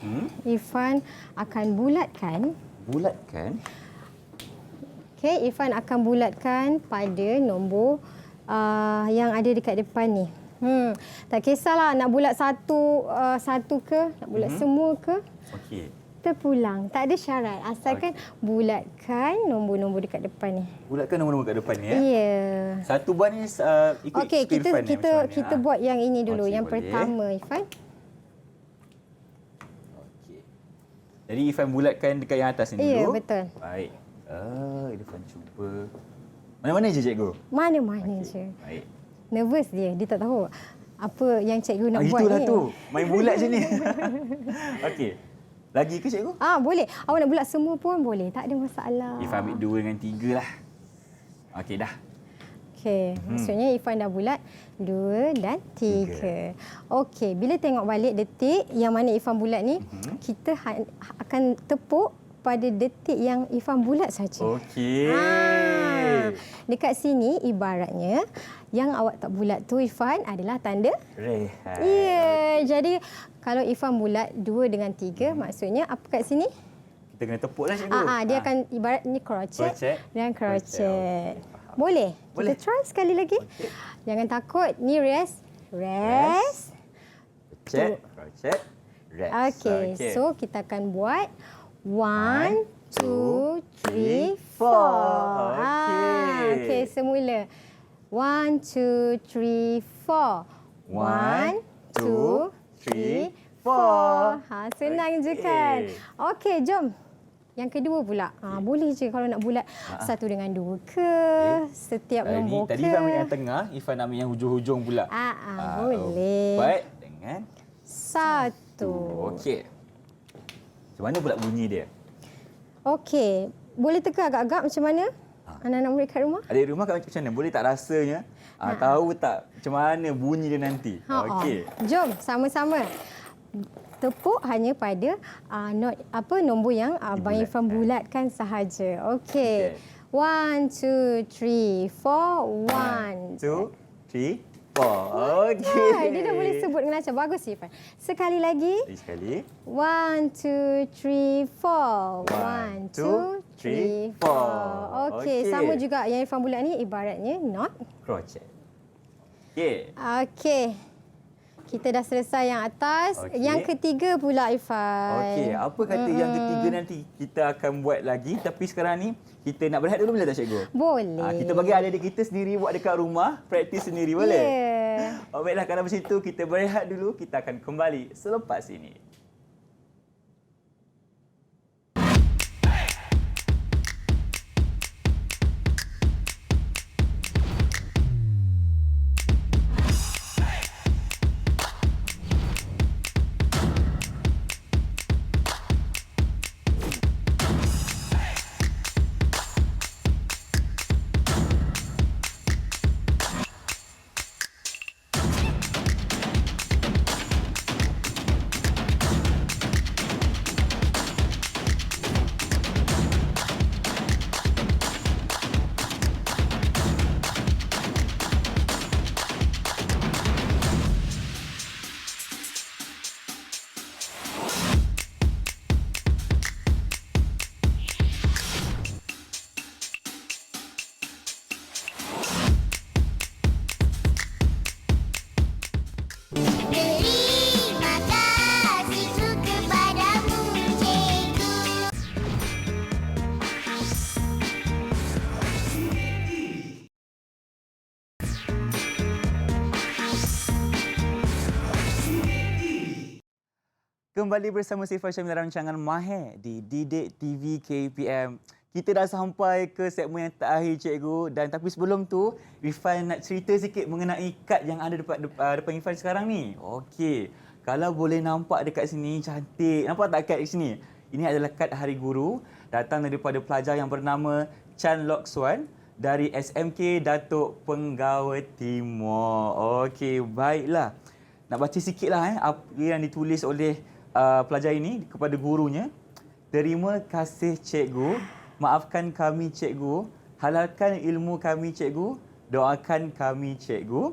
Irfan akan bulatkan. Bulatkan. Okey, Irfan akan bulatkan pada nombor yang ada dekat depan ni. Tak kisahlah nak bulat satu ke, nak bulat semua ke. Okey. Terpulang. Tak ada syarat. Asalkan bulatkan nombor-nombor dekat depan ni. Bulatkan nombor-nombor kat depan ni ya. Ya. Satu bar ni ikut Okey, skill Irfan ni macam mana? kita buat yang ini dulu. Okey, Yang boleh. pertama, Irfan. Okey. Jadi Irfan bulatkan dekat yang atas ni Ya, dulu. betul. Baik. Irfan cuba. Mana-mana je cikgu? Mana-mana je. Baik. Nervous dia. Dia tak tahu apa yang cikgu nak buat Itulah ni. tu. Main bulat je ni. Okey. Lagi ke cikgu? Boleh. Awak nak bulat semua pun boleh. Tak ada masalah. Irfan ambil 2 dengan 3 lah. Okey dah. Okey. Maksudnya Irfan dah bulat 2 dan 3. Okey. Bila tengok balik detik yang mana Irfan bulat ni, kita akan tepuk pada detik yang Irfan bulat saja. Okey. Dekat sini ibaratnya yang awak tak bulat tu Irfan adalah tanda Rehat. ya. Jadi kalau Irfan bulat 2 dengan 3 maksudnya apa kat sini? Kita kena tepuk lah cikgu. Dia akan ibaratnya crochet Crochet. dan crochet. Okey, Boleh? Boleh. Kita try sekali lagi. Okey. Jangan takut. Ni rest. Rest. Crochet, crochet, rest. Okey. So, kita akan buat 1, 2, 3, 4. 4. Okey, semula. 1, 2, 3, 4. 1, 2, 3, 4. Senang je kan? Okey, jom. Yang kedua pula. Boleh je kalau nak bulat satu dengan dua ke, setiap nombor ke. Tadi Ifan ambil yang tengah, Ifan ambil yang hujung-hujung pula. Boleh. 4 dengan 1. Okey. Macam mana pula bunyi dia? Okey. Boleh teka agak-agak macam mana? Anak-anak murid kat rumah? Adik rumah kat macam mana? Boleh tak rasanya? Tahu tak macam mana bunyi dia nanti? Okey. Jom sama-sama. Tepuk hanya pada nombor yang Abang Irfan bulatkan sahaja. Okey. 1, 2, 3, 4. 1, 2, 3, 4. Okey. Dia dah boleh sebut dengan lancar. Bagus, Irfan. Sekali lagi. Sekali. 1, 2, 3, 4. 1, 2, 3, 4. Okey, sama juga yang Irfan bulat ni ibaratnya knot. Crochet. Okey. Okey. Kita dah selesai yang atas. Yang ketiga pula, Irfan. Okey, apa kata yang ketiga nanti kita akan buat lagi. Tapi sekarang ni kita nak berehat dulu boleh tak cikgu? Boleh. Kita bagi adik-adik kita sendiri buat dekat rumah, praktis sendiri boleh? Ya. Baiklah, kalau macam itu kita berehat dulu. Kita akan kembali selepas ini. Terima kasihku kepadamu, cikgu. Kembali bersama saya Fasha dalam rancangan Mahir di Didik TV KPM. Kita dah sampai ke segmen yang terakhir, cikgu. Dan tapi sebelum tu, Irfan nak cerita sikit mengenai kad yang ada depan Irfan sekarang ni. Okey. Kalau boleh nampak dekat sini, cantik. Nampak tak kad di sini? Ini adalah kad Hari Guru. Datang daripada pelajar yang bernama Chan Lok Suan dari SMK Datuk Penggawa Timur. Okey, baiklah. Nak baca sikitlah apa yang ditulis oleh pelajar ini kepada gurunya. Terima kasih cikgu. Maafkan kami cikgu. Halalkan ilmu kami cikgu. Doakan kami cikgu.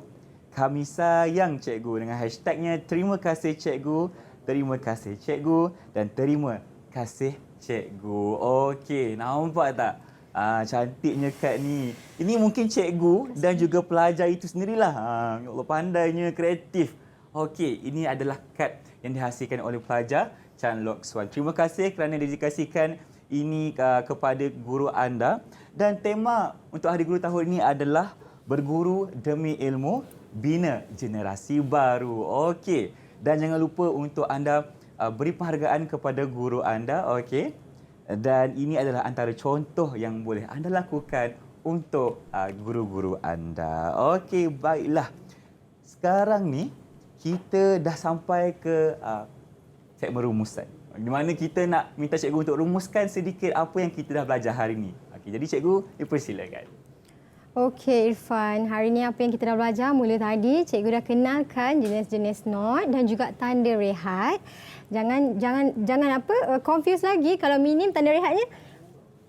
Kami sayang cikgu dengan hashtagnya terima kasih cikgu. Terima kasih cikgu dan terima kasih cikgu. Okey, nampak tak? Cantiknya kad ni. Ini mungkin cikgu dan juga pelajar itu sendirilah. Ya Allah, pandainya, kreatif. Okey, ini adalah kad yang dihasilkan oleh pelajar Chan Lok Suan. Terima kasih kerana dedikasikan ini kepada guru anda. Dan tema untuk Hari Guru tahun ini adalah berguru demi ilmu, bina generasi baru. Okey. Dan jangan lupa untuk anda beri penghargaan kepada guru anda. Okey. Dan ini adalah antara contoh yang boleh anda lakukan untuk guru-guru anda. Okey, baiklah. Sekarang ni kita dah sampai ke segmen rumusan. Di mana kita nak minta cikgu untuk rumuskan sedikit apa yang kita dah belajar hari ini. Okey, jadi cikgu, dipersilakan. Okey, Irfan. Hari ni apa yang kita dah belajar mula tadi, cikgu dah kenalkan jenis-jenis not dan juga tanda rehat. Jangan confuse lagi kalau minim tanda rehatnya.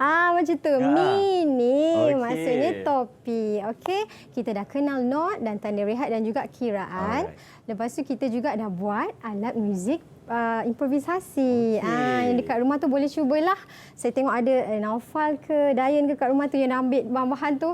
Macam tu. Minim maksudnya topi. Okey, kita dah kenal not dan tanda rehat dan juga kiraan. Lepas tu kita juga dah buat alat muzik improvisasi. Okey. Yang dekat rumah tu boleh cubalah. Saya tengok ada Naufal ke Dayan ke kat rumah tu yang dah ambil bahan-bahan tu.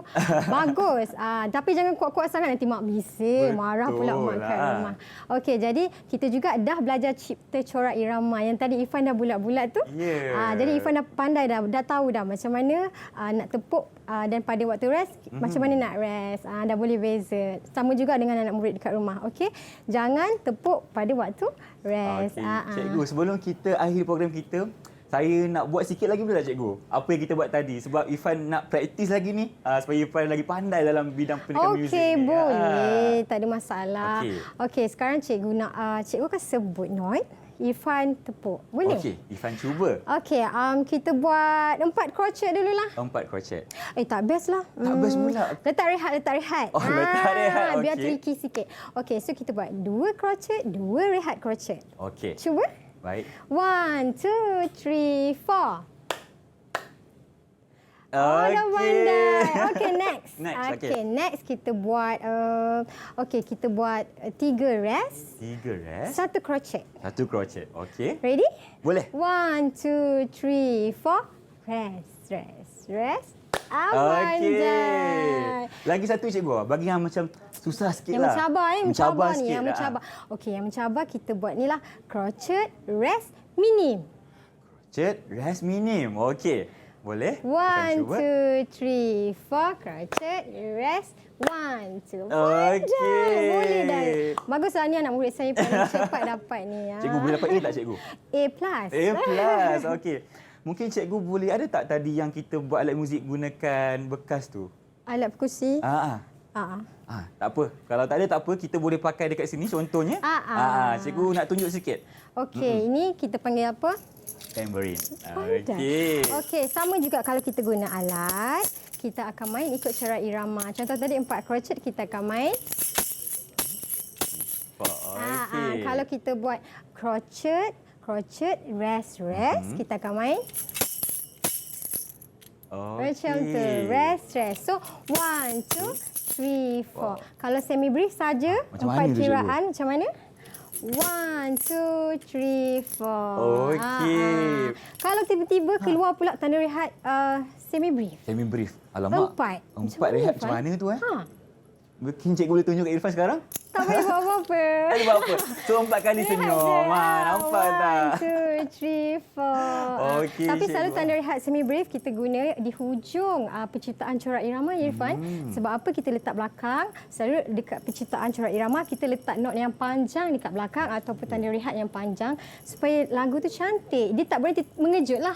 Bagus. Tapi jangan kuat-kuat sangat nanti mak bising. Marah pula mak kat lah. rumah. Okey, jadi kita juga dah belajar cipta corak irama. Yang tadi Irfan dah bulat-bulat tu. Ya. Jadi Irfan dah pandai dah tahu dah macam mana nak tepuk dan pada waktu rest macam mana nak rest. Dah boleh beza. Sama juga dengan anak murid dekat rumah. Okey. Jangan tepuk pada waktu rest. Okey. Cikgu, sebelum kita akhir program kita, saya nak buat sikit lagi boleh tak cikgu? Apa yang kita buat tadi? Sebab Irfan nak praktis lagi ni supaya Irfan lagi pandai dalam bidang pendidikan muzik Okey, ni. boleh. Tak ada masalah. Okey. Okey, sekarang cikgu nak cikgu akan sebut note. Irfan tepuk. Boleh? Okey, Irfan cuba. Okey, kita buat 4 crochet dululah. 4 crochet. Tak best lah. Tak best pula. Letak rehat. Oh, letak rehat. Biar Okey. tricky sikit. Okey, so kita buat 2 crochet, 2 rehat crochet. Okey. Cuba. Baik. 1, 2, 3, 4. Oh, dah pandai. Okey, next. Okey. Next kita buat kita buat 3 rest, 3 rest, 1 crochet. 1 crochet. Okey. Ready? Boleh. 1, 2, 3, 4. Rest. Pandai. Lagi satu cikgu, bagi yang macam susah sikit Yang lah. mencabar ni, mencabar ni, sikit yang lah. mencabar. Okey, yang mencabar kita buat ni lah crochet, rest, minim. Crochet, rest minim. Okey. Boleh? Kita 1, cuba. 2, 3, 4. Crochet, rest. 1, 2. Okey. Boleh dah. Baguslah ni anak murid saya paling cepat dapat ni. Cikgu boleh dapat A tak cikgu? A+. A+. Okey. Mungkin cikgu boleh ada tak tadi yang kita buat alat muzik gunakan bekas tu? Alat perkusi. Tak apa. Kalau tak ada tak apa, kita boleh pakai dekat sini contohnya. Cikgu nak tunjuk sikit. Okey, ini kita panggil apa? Tambourine. Pandai. Okey. Okey, sama juga kalau kita guna alat, kita akan main ikut corak irama. Contoh tadi 4 crochet, kita akan main. Okey. Kalau kita buat crochet, rest, kita akan main macam tu. Rest. So, 1, 2, 3, 4. Kalau semi brief saja, Macam 4 mana tu, kiraan macam mana? 1, 2, 3, 4. Okey. Kalau tiba-tiba keluar pula tanda rehat semi brief. Semi brief. Alamak. 4. 4 rehat macam mana tu Mungkin cikgu boleh tunjuk kat Irfan sekarang? Tak payah buat apa-apa. Tak ada buat apa. So 4 kali senyum. Nampak tak? 1, 2, 3, 4. Okey, Tapi selalu cikgu. tanda rehat semi brief kita guna di hujung penciptaan corak irama, Irfan. Sebab apa kita letak belakang, selalu dekat penciptaan corak irama kita letak not yang panjang dekat belakang ataupun tanda rehat yang panjang supaya lagu tu cantik. Dia tak boleh mengejut lah.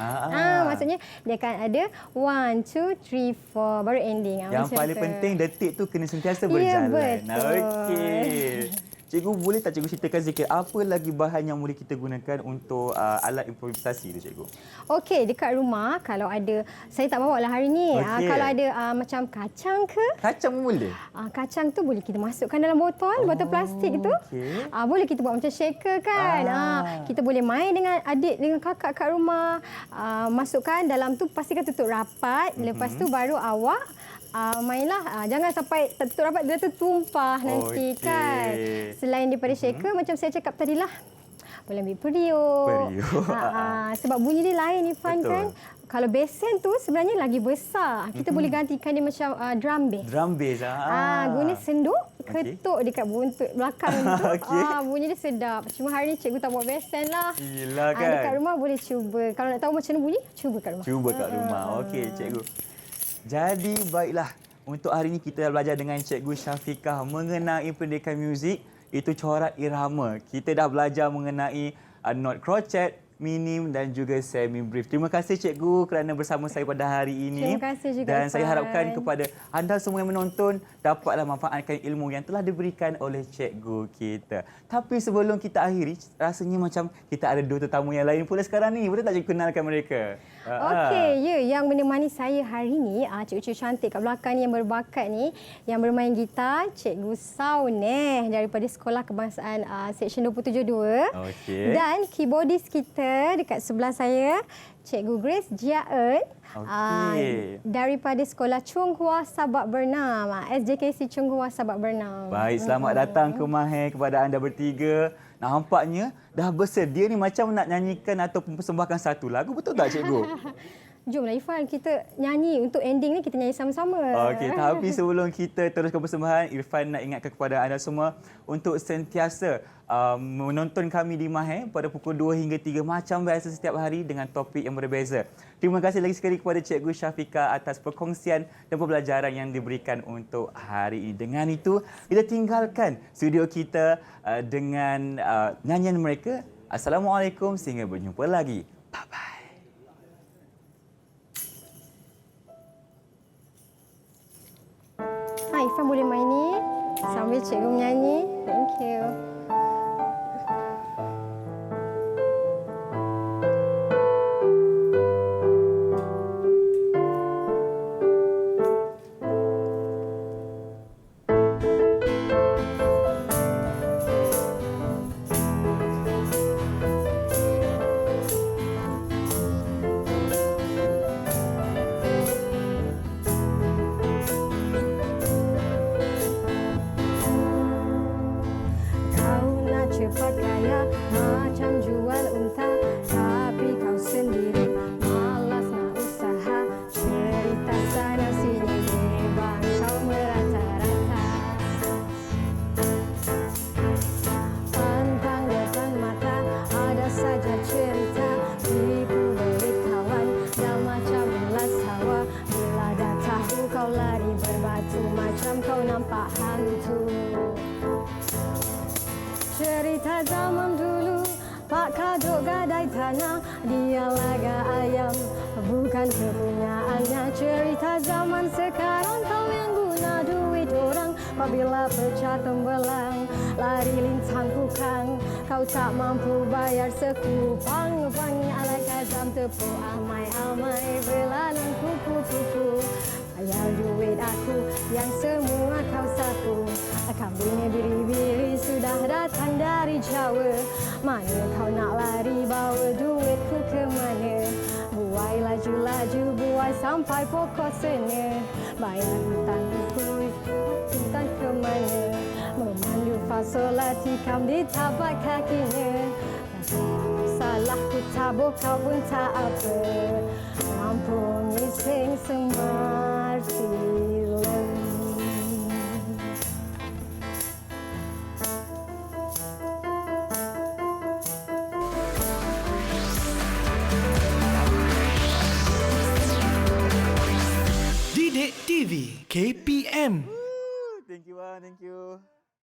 Maksudnya dia akan ada 1, 2, 3, 4 baru ending. Yang Macam paling tu. penting detik tu kena sentiasa Ya, berjalan. betul. Okey. Cikgu boleh tak cikgu ceritakan sikit apa lagi bahan yang boleh kita gunakan untuk alat improvisasi tu cikgu? Okey, dekat rumah kalau ada, saya tak bawa lah hari ni. Okey. Kalau ada macam kacang ke, Kacang pun boleh? kacang tu boleh kita masukkan dalam botol plastik tu. okey. Boleh kita buat macam shaker kan. Kita boleh main dengan adik, dengan kakak kat rumah. Masukkan dalam tu, pastikan tutup rapat. Lepas tu baru awak mainlah. Jangan sampai tak tutup rapat, dia tertumpah nanti kan. Selain daripada shaker, macam saya cakap tadi lah, boleh ambil periuk. Sebab bunyi dia lain, Irfan, Betul. kan. Kalau besen tu sebenarnya lagi besar. Kita boleh gantikan dia macam drum bass. Drum bass. Guna senduk, ketuk dekat buntut belakang tu. Okey. Bunyi dia sedap. Cuma hari ni cikgu tak bawa besen lah. Gila kan? Dekat rumah boleh cuba. Kalau nak tahu macam mana bunyi, cuba kat rumah. Cuba kat rumah. Okey, cikgu. Jadi, baiklah. Untuk hari ini kita dah belajar dengan Cikgu Syafiqah mengenai pendidikan muzik. Itu corak irama. Kita dah belajar mengenai not crochet, minim dan juga semi brief. Terima kasih cikgu kerana bersama saya pada hari ini. Terima kasih juga, Dan saya Irfan. harapkan kepada anda semua yang menonton dapatlah manfaatkan ilmu yang telah diberikan oleh cikgu kita. Tapi sebelum kita akhiri, rasanya macam kita ada 2 tetamu yang lain pula sekarang ni. Boleh tak cikgu kenalkan mereka? Okey, yang menemani saya hari ni, cikgu-cikgu cantik kat belakang ni yang berbakat ni, yang bermain gitar, Cikgu Sauneh daripada Sekolah Kebangsaan Seksyen 272. Okey. Dan keyboardist kita dekat sebelah saya, Cikgu Grace Jia Eun. Okey. Daripada Sekolah Chung Hua Sabak Bernam. SJKC Chung Hua Sabak Bernam. Baik, selamat datang ke Mahir kepada anda bertiga. Nampaknya dah bersedia ni macam nak nyanyikan ataupun persembahkan satu lagu. Betul tak, Cikgu? Jomlah Irfan, kita nyanyi untuk ending ni, kita nyanyi sama-sama. Okey, tapi sebelum kita teruskan persembahan, Irfan nak ingatkan kepada anda semua untuk sentiasa menonton kami di Mahir pada pukul 2 hingga 3 macam biasa setiap hari dengan topik yang berbeza. Terima kasih lagi sekali kepada Cikgu Syafiqah atas perkongsian dan pembelajaran yang diberikan untuk hari ini. Dengan itu, kita tinggalkan studio kita dengan nyanyian mereka. Assalamualaikum, sehingga berjumpa lagi. Bye-bye. Irfan boleh main ni sambil cikgu menyanyi. Thank you. Cepat kaya macam jual unta, tapi kau sendiri malas nak usaha. Cerita sana sini bebas kau merata-rata. Pantang depan mata ada saja cerita, tipu beli kawan dah macam ulas hawa. Bila dah tahu kau lari berbatu macam kau nampak hantu. Cerita zaman dulu, Pak Kadok gadai tanah, dia laga ayam, bukan kepunyaannya. Cerita zaman sekarang, kau yang guna duit orang, apabila pecah tembelang, lari lintang kukang, kau tak mampu bayar sekupang. Pangi ala kazam tepu, amai-amai belalung kupu-kupu. Bayar duit aku yang semua kau sapu. Kambingnya biri-biri sudah datang dari Jawa. Mana kau nak lari bawa duitku ke mana? Buai laju-laju, buai sampai pokok sana. Bayar hutang itu, hutang ke mana? Memandu fasola tikam di tapak kakinya. Salahku tabur kau pun tak apa. Rampung ising semar film. Didik TV KPM. Thank you, thank you.